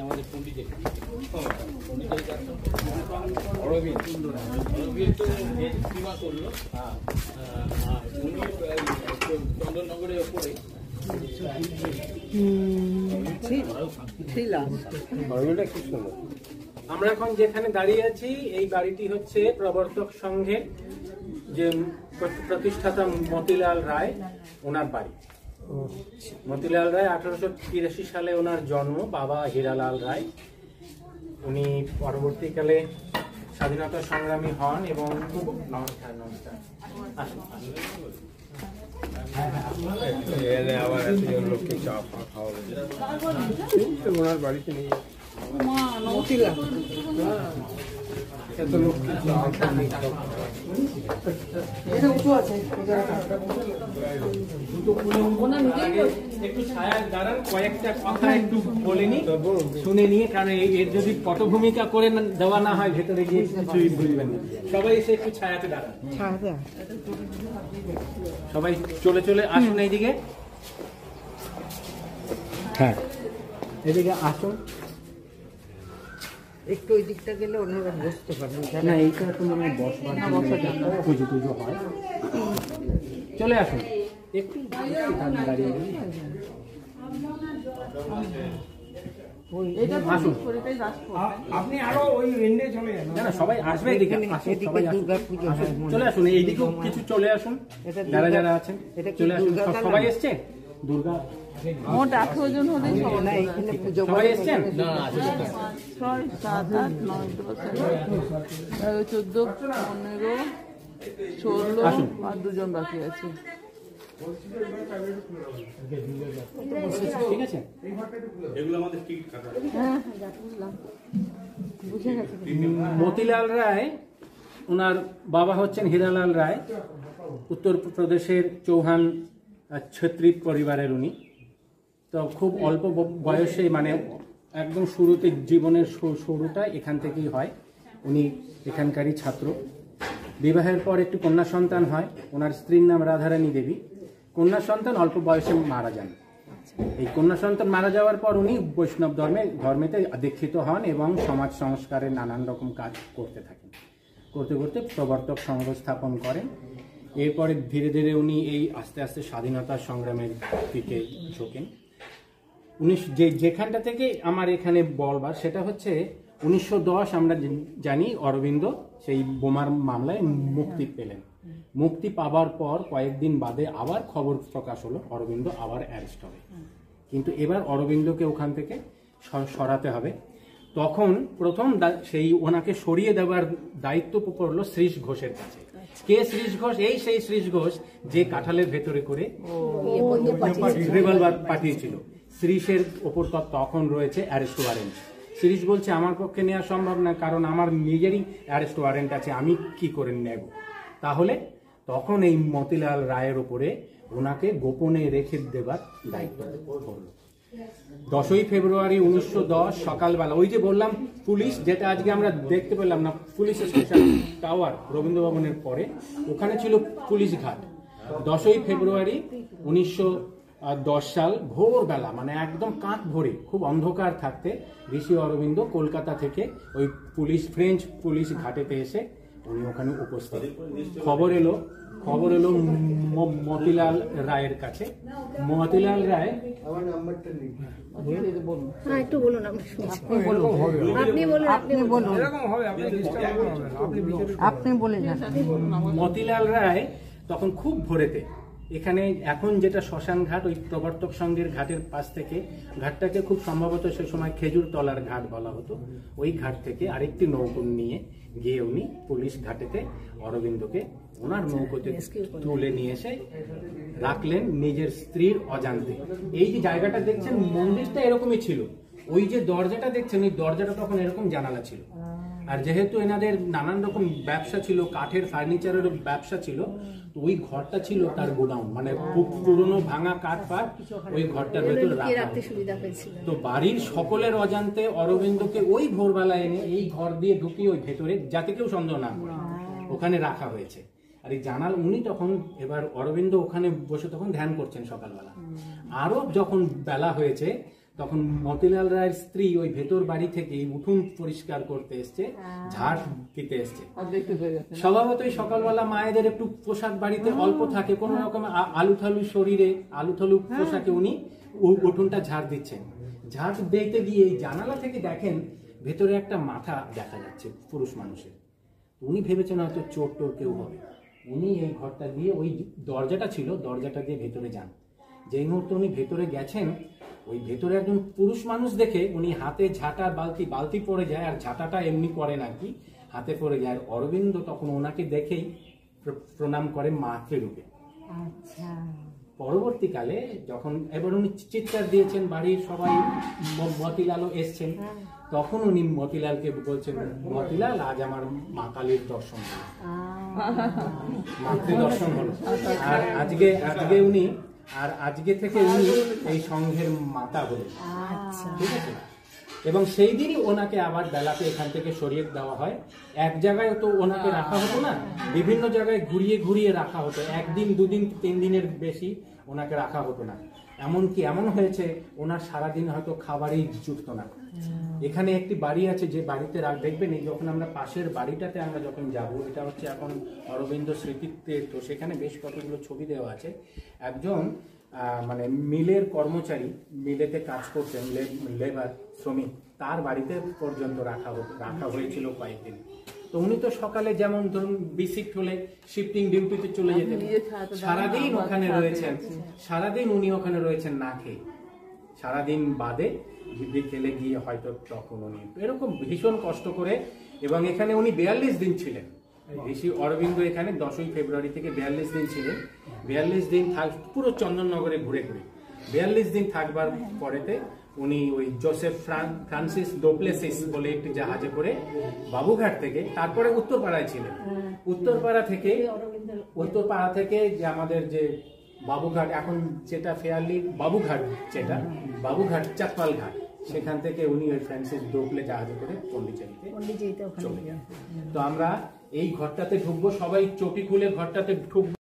আমাদের পন্ডিতের চন্দননগরের ওপরে আমরা এখন যেখানে দাঁড়িয়ে আছি এই বাড়িটি হচ্ছে প্রবর্তক সংঘের যে প্রতিষ্ঠাতা মতিলাল রায় ওনার বাড়ি। মতিলাল রায় 1883 সালে ওনার জন্ম। বাবা হীরালাল রায়, উনি পরবর্তীকালে স্বাধীনতা সংগ্রামী হন এবং খুব নমস্কার নমস্কার আসুন ওনার বাড়িতে নেই একটু ছায়ার দাঁড়ান, কয়েকটা কথা একটু বলে নি, শুনে নিয়ে, কারণ এর যদি পটভূমিকা করে দেওয়া না হয় ভেতরে গিয়ে কিছুই বুঝবেন না। সবাই এসে একটু ছায়াতে দাঁড়ান, সবাই চলে চলে আসুন এইদিকে। হ্যাঁ এদিকে আসুন, একটু ওই দিকটা গেলে ওনারা বসতে পারবেন না এইটা তো মনে হয় বসবার পুজো টুজো হয়। চলে আসুন একটু দাঁড়িয়ে আপনি আরো ওই এন্ডে চলে যান। না সবাই আসবে এদিকে, চলে আসুন এইদিকেও কিছু চলে আসুন, যারা যারা আছেন চলে আসুন। সবাই এসছে? দুর্গা মোট 18 জন হলেই সবাই এসছেন? 6, 7, 8, 9, 10, 11, 14, 15, 16 আর 2 জন বাকি আছে। ঠিক আছে, এগুলো আমাদের টিকিট কাটা। হ্যাঁ বুঝলাম, বুঝে গেছে। মতিলাল রায় ওনার বাবা হচ্ছেন হীরালাল রায়, উত্তরপ্রদেশের চৌহান ছত্রী পরিবারের উনি। তো খুব অল্প বয়সে, মানে একদম শুরুতে, জীবনের শুরুটা এখান থেকেই হয়। উনি এখানকারই ছাত্র। বিবাহের পর একটি কন্যা সন্তান হয়, ওনার স্ত্রীর নাম রাধারানী দেবী। কন্যা সন্তান অল্প বয়সে মারা যান। এই কন্যা সন্তান মারা যাওয়ার পর উনি বৈষ্ণব ধর্মেতে দীক্ষিত হন এবং সমাজ সংস্কারের নানান রকম কাজ করতে থাকেন। করতে করতে প্রবর্তক সংঘ স্থাপন করেন। এরপরে ধীরে ধীরে উনি এই আস্তে আস্তে স্বাধীনতা সংগ্রামের দিকে ঝোঁকেন। যেখানটা থেকে আমার এখানে বলবার সেটা হচ্ছে 1910 আমরা জানি অরবিন্দ সেই বোমার মামলায় মুক্তি পেলেন। মুক্তি পাবার পর কয়েকদিন বাদে আবার খবর প্রকাশ হলো অরবিন্দ আবার অ্যারেস্ট হবে। কিন্তু এবার অরবিন্দকে ওখান থেকে সরাতে হবে। তখন প্রথম সেই ওনাকে সরিয়ে দেওয়ার দায়িত্ব পড়লো শ্রীশ ঘোষের কাছে। কে শ্রীশ ঘোষ? এই সেই শ্রীশ ঘোষ যে কাঁঠালের ভেতরে করে রিভলভার পাঠিয়েছিল। শ্রীশের ওপর তখন রয়েছে অ্যারেস্ট ওয়ারেন্ট। শ্রীশ বলছে আমার পক্ষে নেওয়া সম্ভব না, কারণ আমার নিজেরই অ্যারেস্ট ওয়ারেন্ট আছে, আমি কি করে নেব? তাহলে তখন এই মতিলাল রায়ের উপরে ওনাকে গোপনে রেখে দেবার দায়িত্ব পড়লো। 10ই ফেব্রুয়ারি 1910 সকালবেলা, ওই যে বললাম পুলিশ, যেটা আজকে আমরা দেখতে পেলাম না, পুলিশ স্টেশন টাওয়ার রবীন্দ্র ভবনের পরে, ওখানে ছিল পুলিশ ঘাট। 10ই ফেব্রুয়ারি 1910 সাল ভোরবেলা, মানে একদম কাঁধ ভরে, খুব অন্ধকার থাকতে ঋষি অরবিন্দ কলকাতা থেকে ওই ফ্রেঞ্চ পুলিশ ঘাটেতে এসে উনি ওখানে উপস্থিত। খবর এলো মতিলাল রায়ের কাছে। মতিলাল রায়, একটু বলুন, আপনি বলে যান। মতিলাল রায় তখন খুব ভোরেতে এখানে এখন যেটা শ্মশান ঘাট, ওই প্রবর্তক সংঘের ঘাটের পাশ থেকে, ঘাটটাকে খুব সম্ভবত সে সময় খেজুর তলার ঘাট বলা হতো, ওই ঘাট থেকে আরেকটি নৌকো নিয়ে গিয়ে উনি পুলিশ ঘাটেতে অরবিন্দকে ওনার নৌকোতে তুলে নিয়ে এসে রাখলেন নিজের স্ত্রীর অজান্তে। এই যে জায়গাটা দেখছেন, মন্দিরটা এরকমই ছিল। ওই যে দরজাটা দেখছেন, ওই দরজাটা তখন এরকম জানালা ছিল। আর যেহেতু এনাদের নানান রকম ব্যবসা ছিল, কাঠের ফার্নিচারের ব্যবসা ছিল, তো ওই ঘরটা ছিল তার গোডাউন, মানে পুরনো ভাঙা কাঠ ফাট ওই ঘরটার ভেতরে রাখা। তো বাড়ির সকলের অজান্তে অরবিন্দকে ওই ভোরবেলা এনে এই ঘর দিয়ে ঢুকিয়ে ওই ভেতরে, যাতে কেউ সন্দেহ না করে, ওখানে রাখা হয়েছে। আর এই জানাল উনি তখন, এবার অরবিন্দ ওখানে বসে তখন ধ্যান করছেন সকালবেলা। আরো যখন বেলা হয়েছে তখন মতিলাল রায়ের স্ত্রী ওই ভেতর বাড়ি থেকে উঠোন পরিষ্কার করতে এসছে, ঝাড় দিতে এসছে। আর দেখতে পেয়ে গেছে। স্বভাবতই সকালবেলা মায়েদের একটু পোশাক বাড়িতে অল্প থাকে, কোন রকম আলুথালু শরীরে, আলুথালু পোশাকে উনি উঠোনটা ঝাড় দিচ্ছেন। ঝাড় দিতে গিয়ে এই জানালা থেকে দেখেন ভেতরে একটা মাথা দেখা যাচ্ছে পুরুষ মানুষের। উনি ভেবেছেন হয়তো চোর টোর কেউ হবে। উনি এই ঘরটা দিয়ে, ওই দরজাটা ছিল, দরজাটা দিয়ে ভেতরে যান। যেই মুহূর্তে উনি ভেতরে গেছেন, ওই ভেতরে একজন পুরুষ মানুষ দেখে উনি হাতে ঝাঁটা বালতি পড়ে যায়, আর ঝাঁটাটা এমনি পড়ে নাকি হাতে পড়ে যায়। অরবিন্দ তখন ওনাকে দেখেই প্রণাম করে মাতৃরূপে। আচ্ছা, পরবর্তীকালে যখন এবার উনি চিৎকার দিয়েছেন, বাড়ির সবাই, মতিলালও এসছেন, তখন উনি মতিলালকে বলছেন, মতিলাল আজ আমার মা কালীর দর্শন হলো, মাতৃ দর্শন হলো। আর আজকে থেকে উনি এই সংঘের মাতা হলেন। ঠিক আছে। এবং সেই দিনই ওনাকে আবার বেলাতে এখান থেকে সরিয়ে দেওয়া হয়। এক জায়গায় তো ওনাকে রাখা হতো না, বিভিন্ন জায়গায় ঘুরিয়ে ঘুরিয়ে রাখা হতো। একদিন, দুদিন, 3 দিনের বেশি ওনাকে রাখা হতো না। এমনকি এমন হয়েছে ওনার সারাদিন হয়তো খাবারই জুটতো না। এখানে একটি বাড়ি আছে, যে বাড়িতে দেখবেন, এই যখন আমরা পাশের বাড়িটাতে আমরা যখন যাব, এটা হচ্ছে এখন অরবিন্দ স্মৃতিতে, তো সেখানে বেশ কতগুলো ছবি দেওয়া আছে। একজন মানে মিলের কর্মচারী, মিলেতে কাজ করতেন, লেবার শ্রমিক, তার বাড়িতে পর্যন্ত রাখা হয়েছিল কয়েকদিন। তো উনি তো সকালে যেমন ধরুন বিসিফট হলে শিফটিং ডিউটিতে চলে যেতেন, সারাদিন ওখানে রয়েছেন, সারাদিন উনি ওখানে রয়েছেন না খেয়ে, সারাদিন বাদে বিকেলে গিয়ে হয়তো তখন উনি এরকম ভীষণ কষ্ট করে। এবং এখানে উনি 42 দিন ছিলেন। ঋষি অরবিন্দ এখানে 10ই ফেব্রুয়ারি থেকে 42 দিন ছিলেন। 42 দিন পুরো চন্দননগরে ঘুরে 42 দিন থাকবার পরেতে উনি ওই জোসেফ ফ্রান্সিস ডোপ্লেসিস বলে একটি জাহাজে করে বাবুঘাট থেকে, তারপরে উত্তরপাড়ায় ছিলেন। উত্তরপাড়া থেকে যে আমাদের যে বাবুঘাট, এখন যেটা ফেয়ারলি বাবুঘাট, যেটা বাবুঘাট চাকপাল ঘাট, সেখান থেকে উনি ওই ফ্রান্সিস ডোপ্লে জাহাজে করে পন্ডিচেরিতে চলে যান। তো আমরা এই ঘরটাতে ঢুকবো, সবাই চটি খুলে ঘরটাতে ঢুকবো।